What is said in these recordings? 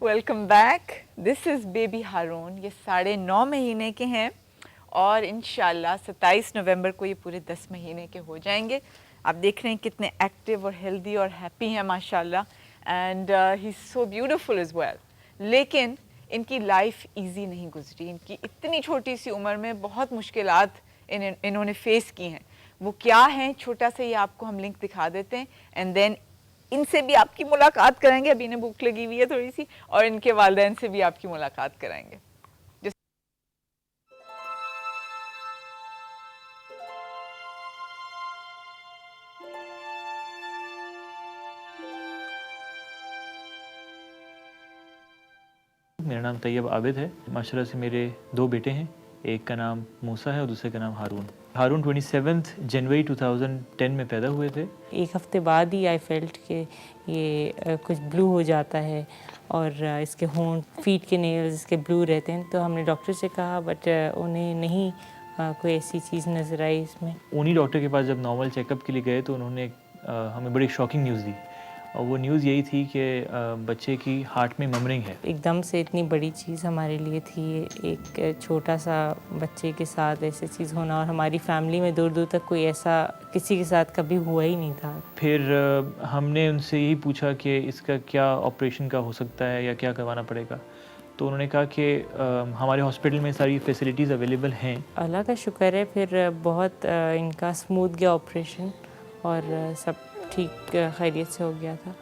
Welcome back. This is baby Haroon. ये 9.5 महीने के हैं और इंशाल्लाह 27 नवंबर को ये पूरे 10 महीने के हो जाएंगे। आप देख रहे हैं कितने एक्टिव और हेल्दी और हैप्पी हैं माशाल्लाह। And he is so beautiful as well. लेकिन इनकी लाइफ इजी नहीं गुजरी। इनकी इतनी छोटी सी उम्र में बहुत मुश्किलात इन्होंने फेस की हैं। वो क्या हैं, छोटा सा ये आपको हम लिंक दिखा देते हैं एंड देन इनसे भी आपकी मुलाकात कराएंगे। अभी इन्हें भूख लगी हुई है थोड़ी सी, और इनके वालिदैन से भी आपकी मुलाकात कराएंगे। मेरा नाम तैयब आबिद है। माशाल्लाह से मेरे 2 बेटे हैं। एक का नाम मूसा है और दूसरे का नाम हारून। हारून 27 जनवरी 2010 में पैदा हुए थे। एक हफ्ते बाद ही आई फेल्ट कि ये कुछ ब्लू हो जाता है और इसके होंठ, फीट के नेल्स इसके ब्लू रहते हैं। तो हमने डॉक्टर से कहा बट उन्हें नहीं कोई ऐसी चीज़ नज़र आई इसमें। उन्हीं डॉक्टर के पास जब नॉर्मल चेकअप के लिए गए तो उन्होंने हमें बड़ी शॉकिंग न्यूज़ दी, और वो न्यूज़ यही थी कि बच्चे की हार्ट में ममरिंग है। एकदम से इतनी बड़ी चीज़ हमारे लिए थी, एक छोटा सा बच्चे के साथ ऐसी चीज़ होना, और हमारी फैमिली में दूर दूर तक कोई ऐसा किसी के साथ कभी हुआ ही नहीं था। फिर हमने उनसे यही पूछा कि इसका क्या ऑपरेशन का हो सकता है या क्या करवाना पड़ेगा। तो उन्होंने कहा कि हमारे हॉस्पिटल में सारी फैसिलिटीज़ अवेलेबल हैं। अल्लाह का शुक्र है, फिर बहुत इनका स्मूथ गया ऑपरेशन और सब ठीक खैरियत से हो गया था।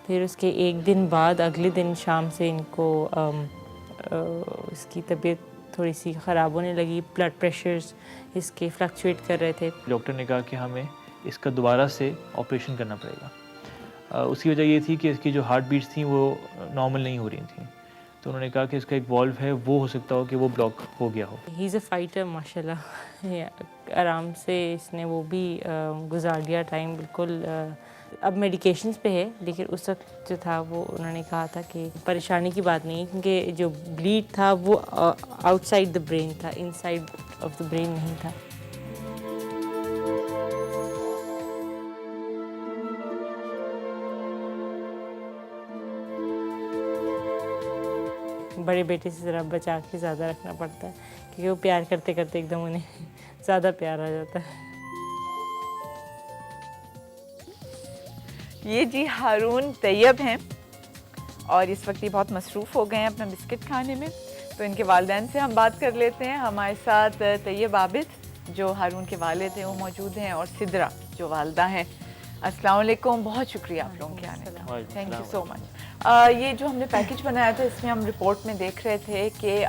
फिर उसके एक दिन बाद अगले दिन शाम से इनको इसकी तबीयत थोड़ी सी ख़राब होने लगी। ब्लड प्रेशर्स इसके फ्लक्चुएट कर रहे थे। डॉक्टर ने कहा कि हमें इसका दोबारा से ऑपरेशन करना पड़ेगा। उसकी वजह ये थी कि इसकी जो हार्ट बीट्स थी वो नॉर्मल नहीं हो रही थी। तो उन्होंने कहा कि इसका एक वॉल्व है, वो हो सकता हो कि वो ब्लॉक हो गया हो। ही इज़ अ फाइटर माशाल्लाह। आराम से इसने वो भी गुजार दिया टाइम बिल्कुल। अब मेडिकेशंस पे है, लेकिन उस वक्त जो था वो उन्होंने कहा था कि परेशानी की बात नहीं है, क्योंकि जो ब्लीड था वो आउटसाइड द ब्रेन था, इनसाइड ऑफ द ब्रेन नहीं था। बड़े बेटे से ज़रा बचा के ज़्यादा रखना पड़ता है, क्योंकि वो प्यार करते करते एकदम उन्हें ज़्यादा प्यार आ जाता है। ये जी हारून तैयब हैं और इस वक्त ये बहुत मसरूफ़ हो गए हैं अपना बिस्किट खाने में। तो इनके वालिदैन से हम बात कर लेते हैं। हमारे साथ तैयब आबिद जो हारून के वालिद हैं वो मौजूद हैं, और सिद्रा जो वालदा हैं। अस्सलाम वालेकुम, बहुत शुक्रिया आप लोगों के आने का। Thank you so much. ये जो हमने पैकेज बनाया था इसमें हम रिपोर्ट में देख रहे थे कि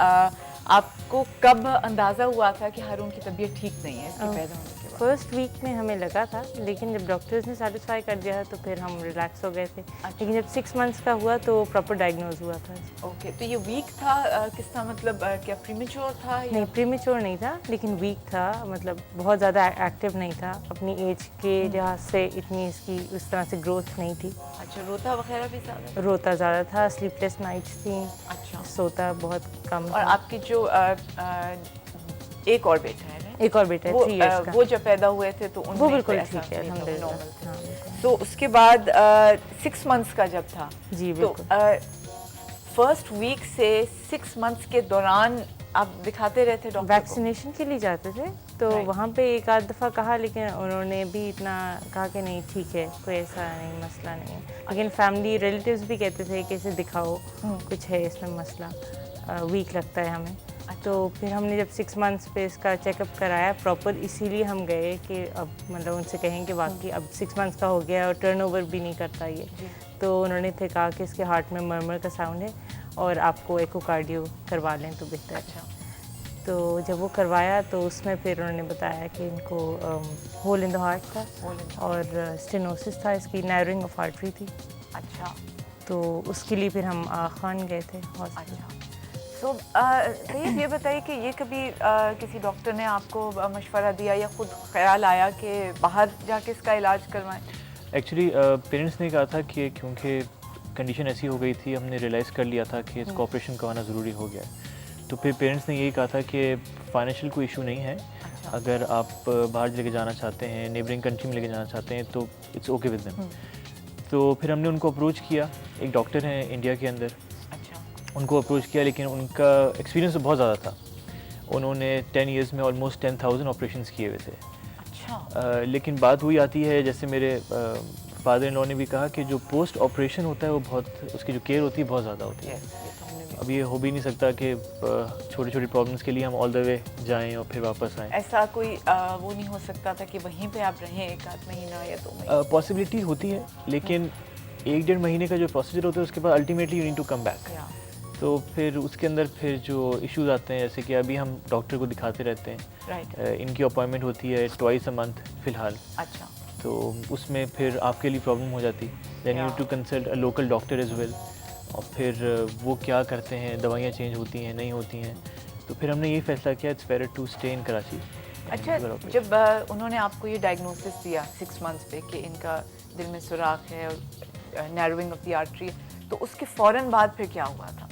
आपको कब अंदाज़ा हुआ था कि हारून की तबीयत ठीक नहीं है इसके पैदा होने के बाद? फर्स्ट वीक में हमें लगा था, लेकिन जब डॉक्टर्स ने सेटिस्फाई कर दिया तो फिर हम रिलैक्स हो गए थे। लेकिन जब 6 मंथ्स का हुआ तो प्रॉपर डायग्नोज हुआ था। ओके, तो ये वीक था किस तरह, मतलब क्या प्रीमेच्योर था या? नहीं, प्रीमेच्योर नहीं था, लेकिन वीक था, मतलब बहुत ज़्यादा एक्टिव नहीं था। अपनी एज के लिहाज से इतनी इसकी उस तरह से ग्रोथ नहीं थी। अच्छा, रोता वगैरह भी ज़्यादा? रोता ज़्यादा था, स्लीपलेस नाइट्स थी। अच्छा, सोता बहुत कम और था। आपकी जो एक और बेटा है ना? एक और बेटा है 3 इयर्स का। वो जब पैदा हुए थे तो वो बिल्कुल ऐसा ठीक है, नहीं था, अल्हम्दुलिल्लाह। नॉर्मल था। हाँ, बिल्कुल। तो उसके बाद 6 मंथ्स का जब था, जी तो बिल्कुल। फर्स्ट वीक से 6 मंथ्स के दौरान आप दिखाते रहते डॉक्टर को? वैक्सीनेशन के लिए जाते थे, तो वहाँ पे एक आध दफ़ा कहा, लेकिन उन्होंने भी इतना कहा कि नहीं ठीक है, कोई ऐसा नहीं, मसला नहीं है। लेकिन फैमिली रिलेटिव्स भी कहते थे कि इसे दिखाओ, कुछ है इसमें मसला, वीक लगता है हमें। तो फिर हमने जब 6 मंथ्स पे इसका चेकअप कराया प्रॉपर, इसीलिए हम गए कि अब मतलब उनसे कहें कि वाकई अब 6 मंथ्स का हो गया और टर्नओवर भी नहीं करता ये। तो उन्होंने फिर कहा कि इसके हार्ट में मरमर का साउंड है और आपको एकोकार्डियो करवा लें तो बेहतर है। अच्छा, तो जब वो करवाया तो उसमें फिर उन्होंने बताया कि इनको होल इन द हार्ट था और स्टेनोसिस था, इसकी नैरोइंग ऑफ आर्टरी थी। अच्छा, तो उसके लिए फिर हम खान गए थे हॉस्पिटल। अच्छा। तो ये बताइए कि ये कभी किसी डॉक्टर ने आपको मशवरा दिया या खुद ख्याल आया कि बाहर जाके इसका इलाज करवाएं? एक्चुअली पेरेंट्स ने कहा था कि क्योंकि कंडीशन ऐसी हो गई थी, हमने रियलाइज़ कर लिया था कि इसका ऑपरेशन करवाना ज़रूरी हो गया है। तो फिर पेरेंट्स ने यही कहा था कि फाइनेंशियल कोई इशू नहीं है। अच्छा। अगर आप बाहर लेके जाना चाहते हैं, नेबरिंग कंट्री में लेके जाना चाहते हैं, तो इट्स ओके विद देम। तो फिर हमने उनको अप्रोच किया। एक डॉक्टर हैं इंडिया के अंदर, अच्छा, उनको अप्रोच किया, लेकिन उनका एक्सपीरियंस तो बहुत ज़्यादा था। उन्होंने 10 इयर्स में ऑलमोस्ट 10,000 ऑपरेशंस किए हुए थे। अच्छा। लेकिन बात वही आती है, जैसे मेरे फादर इन लॉ ने भी कहा कि जो पोस्ट ऑपरेशन होता है वो बहुत, उसकी जो केयर होती है बहुत ज़्यादा होती है। यस, ये तो हमने भी अब ये हो भी नहीं सकता कि छोटी छोटी प्रॉब्लम्स के लिए हम ऑल द वे जाएं और फिर वापस आएं। ऐसा कोई वो नहीं हो सकता था कि वहीं पे आप रहें 1 आध महीना या 2 महीने? पॉसिबिलिटी होती है, लेकिन 1-1.5 महीने का जो प्रोसीजर होता है उसके बाद ultimately you need to come back. या तो फिर उसके अंदर फिर जो इश्यूज आते हैं, जैसे कि अभी हम डॉक्टर को दिखाते रहते हैं, राइट। इनकी अपॉइंटमेंट होती है ट्वाइस अ मंथ फ़िलहाल। अच्छा। तो उसमें फिर आपके लिए प्रॉब्लम हो जाती, then you Yeah. To consult a local doctor as well. और फिर वो क्या करते हैं, दवाइयाँ चेंज होती हैं नहीं होती हैं, तो फिर हमने ये फैसला किया it's better to stay in Karachi. अच्छा, जब उन्होंने आपको ये डायग्नोसिस दिया 6 मंथ्स पे कि इनका दिल में सुराख है और नैरोइंग ऑफ द आर्टरी, तो उसके फ़ौरन बाद फिर क्या हुआ था?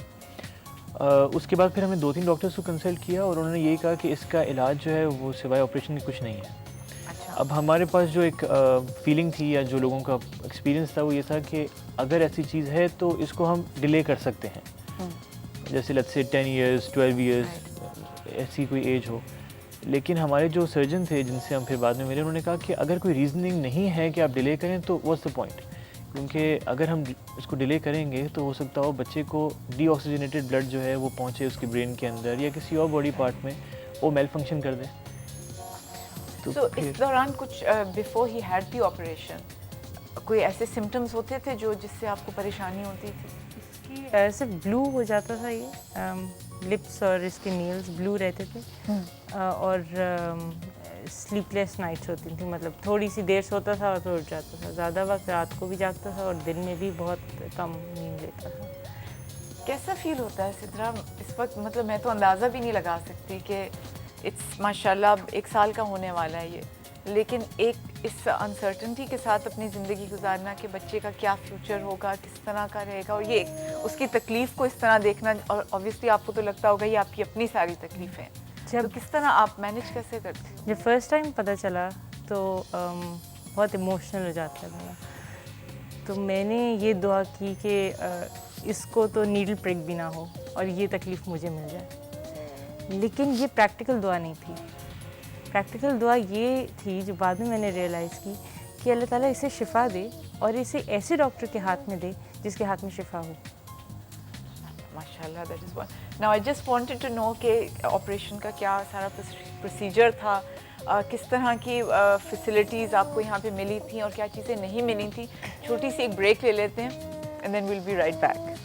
उसके बाद फिर हमने 2-3 डॉक्टर्स को कंसल्ट किया और उन्होंने यही कहा कि इसका इलाज जो है वो सिवाय ऑपरेशन के कुछ नहीं है। अच्छा। अब हमारे पास जो एक फीलिंग थी या जो लोगों का एक्सपीरियंस था वो ये था कि अगर ऐसी चीज़ है तो इसको हम डिले कर सकते हैं, जैसे लेट्स से 10 इयर्स 12 इयर्स ऐसी कोई एज हो। लेकिन हमारे जो सर्जन थे जिनसे हम फिर बाद में मिले, उन्होंने कहा कि अगर कोई रीज़निंग नहीं है कि आप डिले करें तो व्हाट्स द पॉइंट, क्योंकि अगर हम इसको डिले करेंगे तो हो सकता हो बच्चे को डीऑक्सीजनेटेड ब्लड जो है वो पहुंचे उसके ब्रेन के अंदर या किसी और बॉडी पार्ट में, वो मेल फंक्शन कर दे। तो इस दौरान कुछ before he had the operation कोई ऐसे सिम्टम्स होते थे जो जिससे आपको परेशानी होती थी? ऐसे ब्लू हो जाता था, ये लिप्स और इसके नेल्स ब्लू रहते थे। और स्लीपलेस नाइट्स होती थी, मतलब थोड़ी सी देर सोता था और फिर उठ जाता था, ज़्यादा वक्त रात को भी जागता था और दिन में भी बहुत कम नींद लेता था। कैसा फील होता है सिद्रा इस वक्त? मतलब मैं तो अंदाज़ा भी नहीं लगा सकती कि इट्स माशाल्लाह अब 1 साल का होने वाला है ये, लेकिन एक इस अनसर्टनिटी के साथ अपनी ज़िंदगी गुजारना कि बच्चे का क्या फ्यूचर होगा, किस तरह का रहेगा, और ये उसकी तकलीफ़ को इस तरह देखना, और ऑब्वियसली आपको तो लगता होगा ये आपकी अपनी सारी तकलीफ़ें हैं, तो किस तरह आप मैनेज कैसे करते हैं? जब फर्स्ट टाइम पता चला तो बहुत इमोशनल हो जाता है मेरा। तो मैंने ये दुआ की कि इसको तो नीडल प्रिक भी ना हो और ये तकलीफ़ मुझे मिल जाए। लेकिन ये प्रैक्टिकल दुआ नहीं थी। प्रैक्टिकल दुआ ये थी जो बाद में मैंने रियलाइज़ की कि अल्लाह ताला इसे शिफ़ा दे और इसे ऐसे डॉक्टर के हाथ में दे जिसके हाथ में शिफ़ा हो। माशाल्लाह, that is one. Now I just wanted to know कि ऑपरेशन का क्या सारा प्रोसीजर था, किस तरह की फैसिलिटीज़ आपको यहाँ पे मिली थी और क्या चीज़ें नहीं मिली थी। छोटी सी एक ब्रेक ले लेते हैं and then will be right back.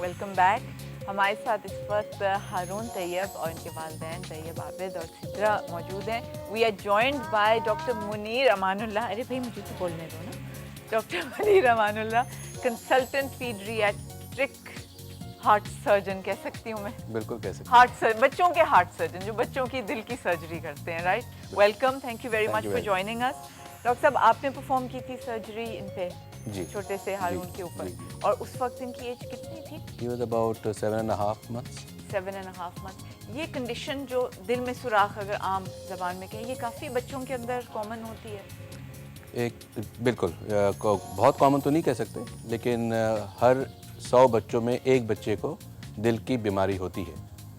Welcome back. हमारे साथ इस वक्त हारून तैयब और इनके वालिदैन तैयब आबिद और सिद्रा मौजूद हैं। We are joined by doctor Munir Amanullah. अरे भाई मुझे तो बोलने दो ना। Doctor Munir Amanullah, consultant paediatric heart surgeon कह सकती हूँ मैं? बिल्कुल कह सकते हार्ट सर्जन, बच्चों के हार्ट सर्जन जो बच्चों की दिल की सर्जरी करते हैं, right? Welcome, thank you very Thank much you for very joining us. Doctor साहब, आपने परफॉर्म की थी सर्जरी इन पे जी छोटे से हारून जी, के ऊपर, जी। और उस वक्त इनकी एज कितनी थी? He was about 7.5 months। 7.5 month. ये कंडीशन जो दिल में सुराख, अगर आम जबान में कहें, ये काफ़ी बच्चों के अंदर कॉमन होती है। एक बिल्कुल बहुत कॉमन तो नहीं कह सकते, लेकिन हर 100 बच्चों में एक बच्चे को दिल की बीमारी होती है।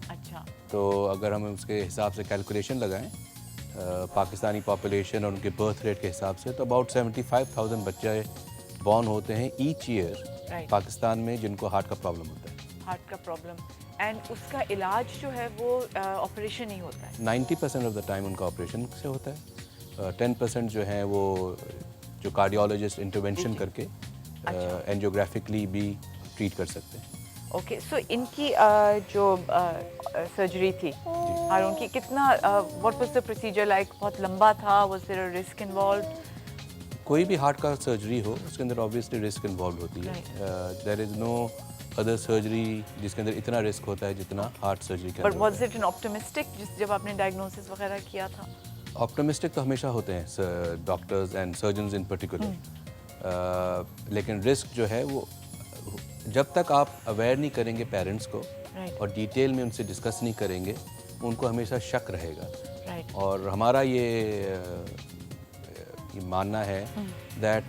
अच्छा। तो अगर हम उसके हिसाब से कैलकुलेशन लगाएं पाकिस्तानी पॉपुलेशन और उनके बर्थ रेट के हिसाब से, तो अबाउट 75,000 बच्चे बॉर्न होते हैं ईच ईयर Right. पाकिस्तान में जिनको हार्ट का प्रॉब्लम होता है। हार्ट का प्रॉब्लम, एंड उसका इलाज जो है वो ऑपरेशन ही होता है। 90% ऑफ द टाइम उनका ऑपरेशन से होता है। 10% जो है वो जो कार्डियोलॉजिस्ट इंटरवेंशन करके एंजियोग्राफिकली भी ट्रीट कर सकते हैं। ओके, सो इनकी जो सर्जरी थी हारून की, कितना what was the procedure like? बहुत लंबा था? Was there a risk involved? कोई भी हार्ट का सर्जरी हो उसके अंदर ऑब्वियसली रिस्क इन्वॉल्व होती है। There is no other surgery जिसके अंदर इतना रिस्क होता है जितना हार्ट सर्जरी के बट अंदर वाज इट एन ऑप्टिमिस्टिक जब आपने डायग्नोसिस वगैरह किया था? ऑप्टिमिस्टिक तो हमेशा होते हैं doctors and surgeons in particular, लेकिन रिस्क जो है वो जब तक आप अवेयर नहीं करेंगे पेरेंट्स को Right. और डिटेल में उनसे डिस्कस नहीं करेंगे, उनको हमेशा शक रहेगा। राइट। और हमारा ये मानना है दैट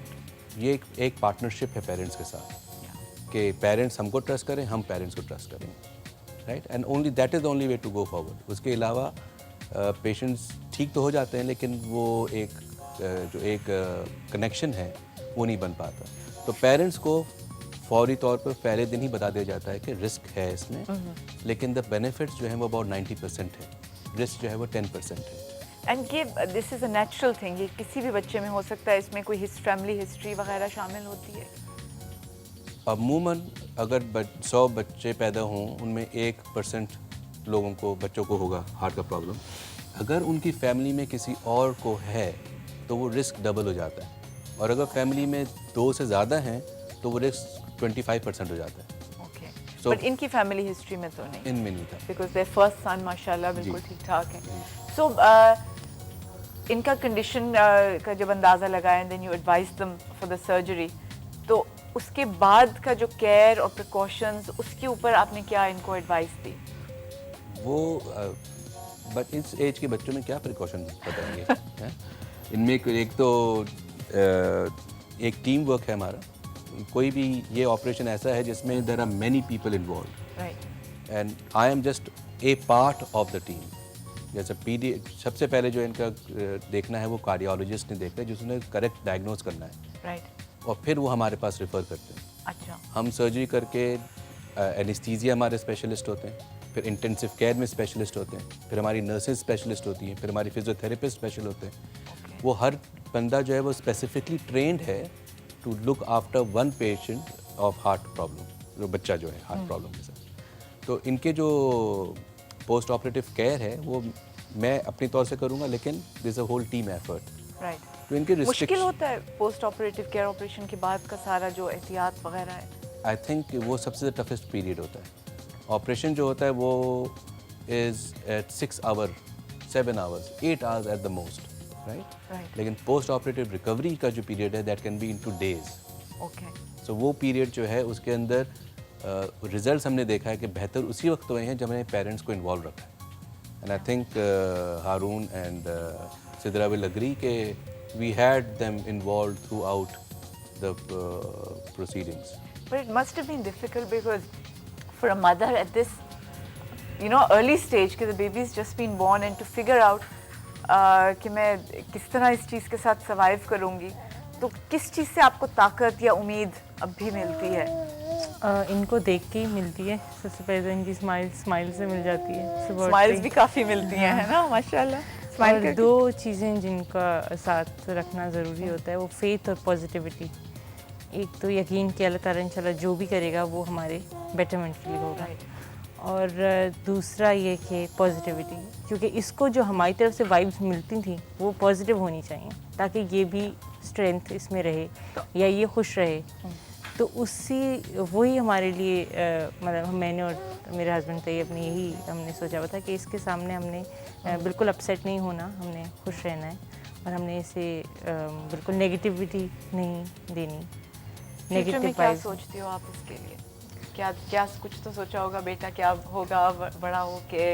ये एक पार्टनरशिप है पेरेंट्स के साथ, कि पेरेंट्स हमको ट्रस्ट करें, हम पेरेंट्स को ट्रस्ट करें, right, and only that is the only way to go forward. उसके अलावा पेशेंट्स ठीक तो हो जाते हैं, लेकिन वो एक कनेक्शन है वो नहीं बन पाता। तो पेरेंट्स को फौरी तौर पर पहले दिन ही बता दिया जाता है कि रिस्क है इसमें, लेकिन द बेनिफिट्स जो हैं वो अबाउट 90% है, रिस्क जो है वो 10% है। एंड ये this is a natural thing, ये किसी भी बच्चे में हो सकता है, इसमें कोई फैमिली हिस्ट्री वगैरह शामिल होती है? अमूमन अगर 100 बच्चे पैदा हों, उनमें 1% लोगों को, बच्चों को होगा हार्ट का प्रॉब्लम। अगर उनकी फैमिली में किसी और को है तो वो रिस्क डबल हो जाता है, और अगर फैमिली में 2 से ज़्यादा हैं तो वो रिस्क 25% हो जाता है। ओके, So- बट इनकी फैमिली हिस्ट्री में तो नहीं, इनमें नहीं था। बिकॉज देयर फर्स्ट सन माशाल्लाह बिल्कुल जी। ठीक ठाक है। सो इनका कंडीशन का जब अंदाज़ा लगाएं, then you advice them for the surgery, तो उसके बाद का जो केयर और प्रिकॉशंस, उसके ऊपर आपने क्या इनको एडवाइस दी? वो बट इस एज के बच्चों में क्या प्रिकॉशन बताएंगे हैं? इनमें एक तो एक टीम वर्क है हमारा। कोई भी ये ऑपरेशन ऐसा है जिसमें there are many people involve, right, and I am just a part of the team. जैसे पीडी सबसे पहले जो इनका देखना है वो कार्डियोलॉजिस्ट ने देखना है, जिसने करेक्ट डायग्नोज करना है, राइट। और फिर वो हमारे पास रेफ़र करते हैं। अच्छा, हम सर्जरी करके एनेस्थीसिया हमारे स्पेशलिस्ट होते हैं, फिर इंटेंसिव केयर में स्पेशलिस्ट होते हैं, फिर हमारी नर्सेज स्पेशलिस्ट होती हैं, फिर हमारी फिजियोथेरेपिस्ट स्पेशल होते हैं। वो हर बंदा जो है वो स्पेसिफिकली ट्रेंड है to look after one patient of heart problem, जो बच्चा जो है हार्ट प्रॉब्लम के साथ। तो इनके जो पोस्ट ऑपरेटिव केयर है वो मैं अपनी तौर से करूँगा, लेकिन this is a whole team effort. Right. तो इनके मुश्किल रिस्ट्रिक्शन, होता है पोस्ट ऑपरेटिव केयर, ऑपरेशन के बाद का सारा जो एहतियात वगैरह है? आई थिंक वो सबसे टफेस्ट पीरियड होता है। ऑपरेशन जो होता है वो is at 6 hour, 7 hours, 8 hours at the most, right. Right, लेकिन पोस्ट ऑपरेटिव रिकवरी का जो पीरियड है that can be in two days. Okay, so वो पीरियड जो है उसके अंदर रिजल्ट्स हमने देखा है कि बेहतर उसी वक्त हुए हैं जब हमने पेरेंट्स को इन्वॉल्व रखा है। And I think Haroon and Sidra will agree के we had them involve throughout the proceedings. but it must have been difficult because for a mother at this early stage, कि the baby's just been born, and to figure out कि मैं किस तरह इस चीज़ के साथ survive करूँगी, तो किस चीज़ से आपको ताकत या उम्मीद अब भी मिलती है? इनको देख के ही मिलती है। सबसे पहले तो इनकी स्माइल से मिल जाती है। सुबह स्माइल्स उठते भी काफ़ी मिलती हैं, है ना, माशाल्लाह। ही। स्माइल और करके 2 चीज़ें जिनका साथ रखना ज़रूरी होता है, वो फेथ और पॉजिटिविटी। एक तो यकीन कि अल्लाह ताला इंशाल्लाह जो भी करेगा वो हमारे बेटरमेंट के लिए होगा, और दूसरा ये कि पॉजिटिविटी, क्योंकि इसको जो हमारी तरफ से वाइब्स मिलती थी वो पॉजिटिव होनी चाहिए, ताकि ये भी स्ट्रेंथ इसमें रहे या ये खुश रहे। तो वही हमारे लिए मतलब मैंने और मेरे हस्बैंड तैयब ने यही हमने सोचा हुआ था कि इसके सामने हमने बिल्कुल अपसेट नहीं होना, हमने खुश रहना है, और हमने इसे बिल्कुल नेगेटिविटी नहीं देनी। फ्यूचर में क्या सोचती हो आप इसके लिए? क्या कुछ तो सोचा होगा बेटा क्या होगा बड़ा हो के,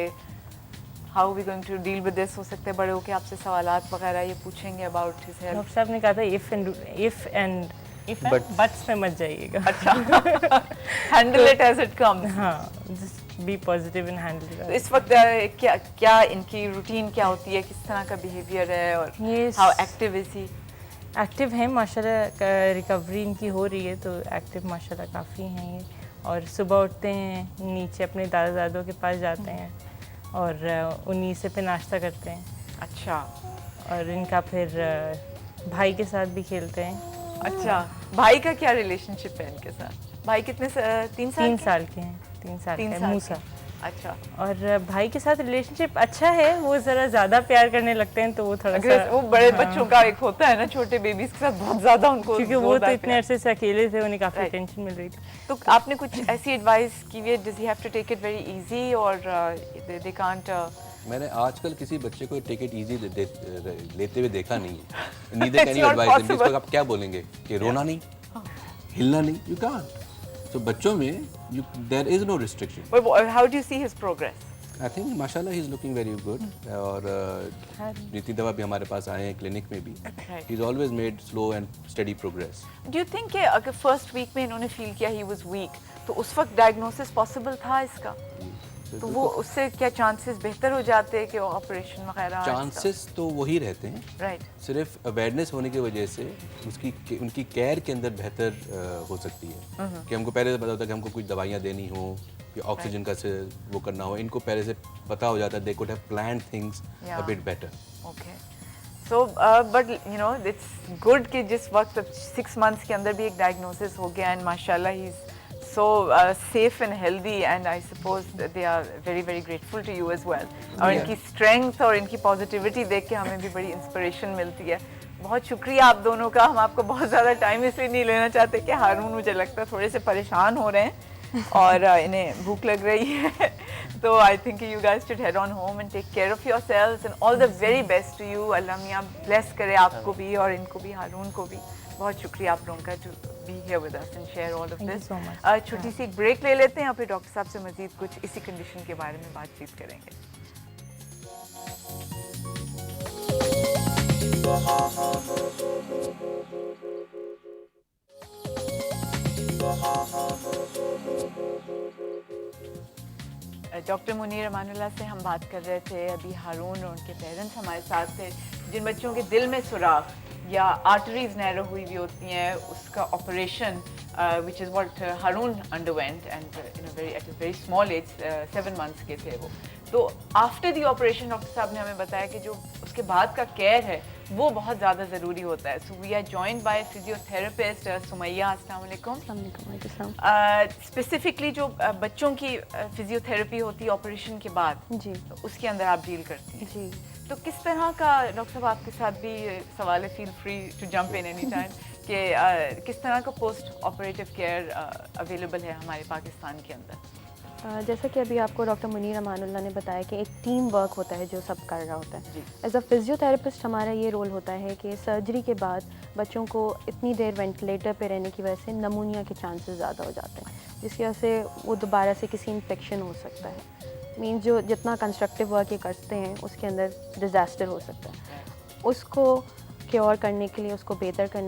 how we going to deal with this? हो सकता है बड़े हो के आपसे सवालात वगैरह ये पूछेंगे अबाउट हिज हेल्थ। डॉक्टर साहब ने कहा था इफ एंड बट्स में मत जाइएगा। अच्छा, handle it as it comes. हाँ, just be positive and handle. तो इस वक्त क्या इनकी रूटीन क्या होती है, किस तरह का बिहेवियर है, और how active is he? Active हैं माशाल्लाह, रिकवरी इनकी हो रही है, तो एक्टिव माशाल्लाह काफ़ी हैं ये। और सुबह उठते हैं, नीचे अपने दादा दादों के पास जाते हैं, और उन्हीं से फिर नाश्ता करते हैं। अच्छा, और इनका फिर भाई के साथ भी खेलते हैं। अच्छा, भाई का क्या रिलेशनशिप है इनके साथ? भाई कितने 3 साल 3 साल के हैं, 3 साल के हैं, मूसा। अच्छा, और भाई के साथ रिलेशनशिप अच्छा है, वो ज़रा ज़्यादा प्यार करने लगते हैं, तो वो थोड़ा सा वो बड़े बच्चों का एक होता है ना, छोटे बेबीज के साथ बहुत ज्यादा उनको, क्योंकि वो तो जोरदार इतने प्यार। अरसे से अकेले थे, उन्हें काफ़ी Right. टेंशन मिल रही थी। तो आपने कुछ ऐसी एडवाइस की है, does he have to take it very easy, और दे कांट? मैंने आजकल किसी बच्चे को टेक इट इजी लेते हुए देखा नहीं है। Neither can you not advice them. possible. इसको आप क्या बोलेंगे कि रोना नहीं, हिलना नहीं, यू कांट। So बच्चों में there is no restriction. But how do you see his progress? I think माशाल्लाह he is looking very good. और जितनी दफ़ा भी हमारे पास आए हैं क्लिनिक में भी, Right. he's always made slow and steady progress. Do you think कि अगर फर्स्ट वीक में इन्होंने फील किया ही वाज वीक तो उस वक्त डायग्नोसिस पॉसिबल था इसका? तो वो उससे क्या चांसेस बेहतर हो जाते हैं कि ऑपरेशन वगैरह? चांसेस तो वही रहते हैं, राइट. सिर्फ अवेयरनेस होने की वजह से उनकी केयर के अंदर बेहतर हो सकती है कि हमको पहले से पता होता है कि हमको कुछ दवाइयाँ देनी हो कि ऑक्सीजन का से वो करना हो, इनको पहले से पता हो जाता है, they could have planned things a bit better. Okay. So but you know it's good कि जिस वक्त 6 मंथ्स के अंदर भी एक डायग्नोसिस हो गया एंड माशाल्लाह he is so safe and healthy, and I suppose that they are very very grateful to you as well. और इनकी strength और इनकी positivity देख के हमें भी बड़ी inspiration मिलती है. बहुत शुक्रिया आप दोनों का. हम आपको बहुत ज़्यादा टाइम इसलिए नहीं लेना चाहते कि हारून मुझे लगता है थोड़े से परेशान हो रहे हैं और इन्हें भूख लग रही है. तो I think you guys should head on home and take care of yourselves and all the very best to you. अल्लाह मियाँ bless करे आपको भी और इनको भी, हारून को भी. बहुत शुक्रिया आप लोगों का to be here with us and share all of Thank you this. so much. छोटी सी एक ब्रेक ले लेते हैं और फिर डॉक्टर साहब से मजीद कुछ इसी कंडीशन के बारे में बातचीत करेंगे. डॉक्टर मुनीर अमानुल्लाह से हम बात कर रहे थे. अभी हारून और उनके पेरेंट्स हमारे साथ थे जिन बच्चों के दिल में सुराख या आर्टरीज नैरो हुई हुई होती हैं, उसका operation which is what Haroon underwent and at a very small age, 7 months के थे वो. तो आफ्टर दी ऑपरेशन डॉक्टर साहब ने हमें बताया कि जो उसके बाद का केयर है वो बहुत ज़्यादा ज़रूरी होता है. So we are joined by physiotherapist Sumaiya. अस्सलाम वालेकुम. स्पेसिफिकली जो बच्चों की फिजियोथेरेपी होती है ऑपरेशन के बाद, जी उसके अंदर आप डील करती हैं. जी. तो किस तरह का, डॉक्टर साहब आपके साथ भी सवाल है, feel free to jump in any time, कि किस तरह का पोस्ट ऑपरेटिव केयर अवेलेबल है हमारे पाकिस्तान के अंदर? जैसा कि अभी आपको डॉक्टर मुनीर अमानुल्लाह ने बताया कि एक टीम वर्क होता है जो सब कर रहा होता जी. है. एज अ फिजियोथेरेपिस्ट हमारा ये रोल होता है कि सर्जरी के बाद बच्चों को इतनी देर वेंटिलेटर पे रहने की वजह से नमूनिया के चांसेस ज़्यादा हो जाते हैं, जिसकी वजह से वो दोबारा से किसी इन्फेक्शन हो सकता है. मीन जो जितना कंस्ट्रक्टिव वर्क ये करते हैं उसके अंदर डिज़ास्टर हो सकता है. उसको क्योर करने के लिए, उसको बेहतर करने